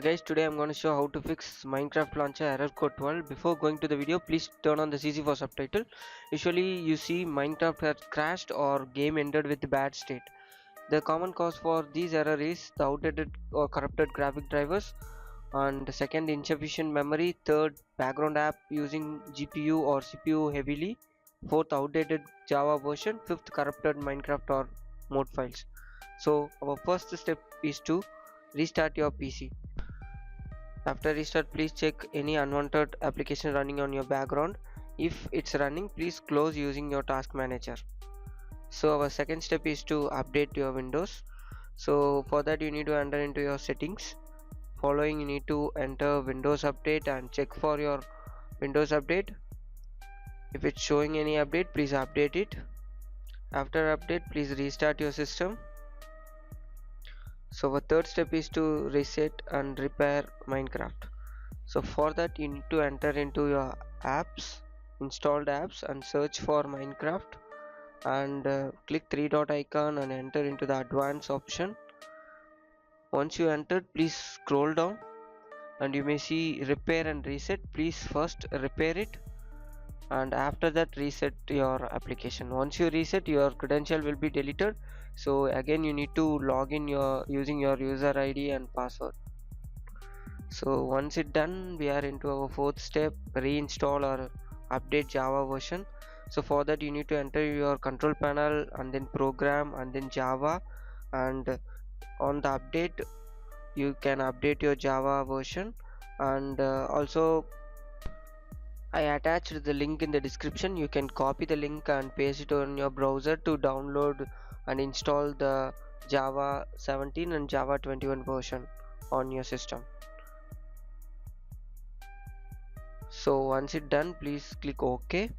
Guys, today I'm going to show how to fix Minecraft launcher error code 12. Before going to the video, please turn on the CC for subtitle. Usually you see Minecraft has crashed or game ended with bad state. The common cause for these error is the outdated or corrupted graphic drivers, and second, insufficient memory, third, background app using GPU or CPU heavily, fourth, outdated Java version, fifth, corrupted Minecraft or mode files. So our first step is to restart your PC. After restart, please check any unwanted application running on your background. If it's running, please close using your task manager. So our second step is to update your Windows. So for that you need to enter into your settings. Following, you need to enter Windows Update and check for your Windows Update. If it's showing any update, please update it. After update, please restart your system. So our third step is to reset and repair Minecraft. So for that you need to enter into your apps, installed apps, and search for Minecraft, and click three dot icon and enter into the advanced option. Once you entered, please scroll down and you may see repair and reset. Please first repair it and after that reset your application. Once you reset, your credential will be deleted, so again you need to log in using your user ID and password. So once it's done, we are into our fourth step, reinstall or update Java version. So for that you need to enter your control panel and then program and then Java, and on the update you can update your Java version. And also I attached the link in the description. You can copy the link and paste it on your browser to download and install the Java 17 and Java 21 version on your system. So once it's done, please click OK,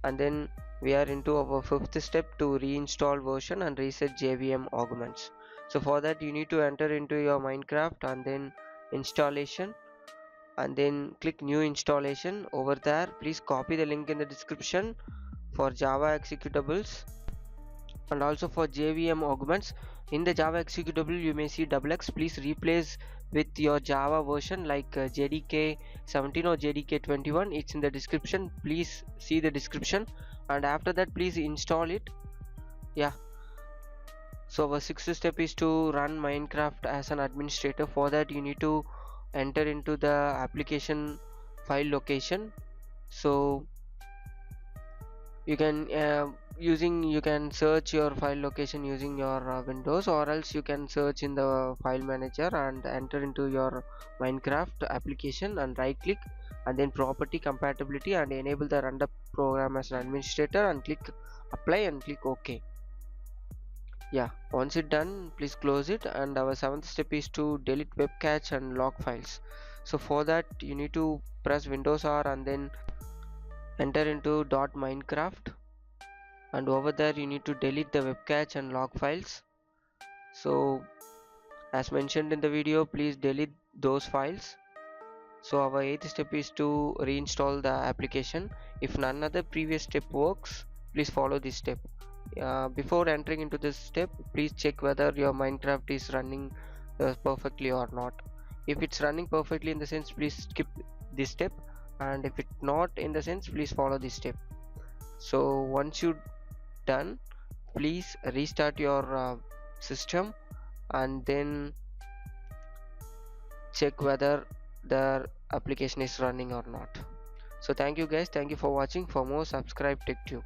and then we are into our fifth step, to reinstall version and reset JVM Arguments. So for that you need to enter into your Minecraft and then installation, and then click new installation. Over there, please copy the link in the description for Java executables and also for JVM Arguments. In the Java executable you may see XX. Please replace with your Java version like JDK-17 or JDK-21. It's in the description. Please see the description, and after that please install it. So our sixth step is to run Minecraft as an administrator. For that you need to enter into the application file location. So you can you can search your file location using your Windows, or else you can search in the file manager and enter into your Minecraft application and right click and then property compatibility and enable the run the program as an administrator and click apply and click OK. Once it's done, please close it. And our seventh step is to delete web cache and log files. So for that you need to press Windows R and then enter into .minecraft, and over there you need to delete the web cache and log files. So as mentioned in the video, please delete those files. So our eighth step is to reinstall the application. If none other previous step works, please follow this step. Before entering into this step, please check whether your Minecraft is running perfectly or not. If it's running perfectly, in the sense, please skip this step, and if it's not, in the sense, please follow this step. So once you're done, please restart your system and then check whether the application is running or not. So thank you guys, thank you for watching. For more, subscribe TechTube.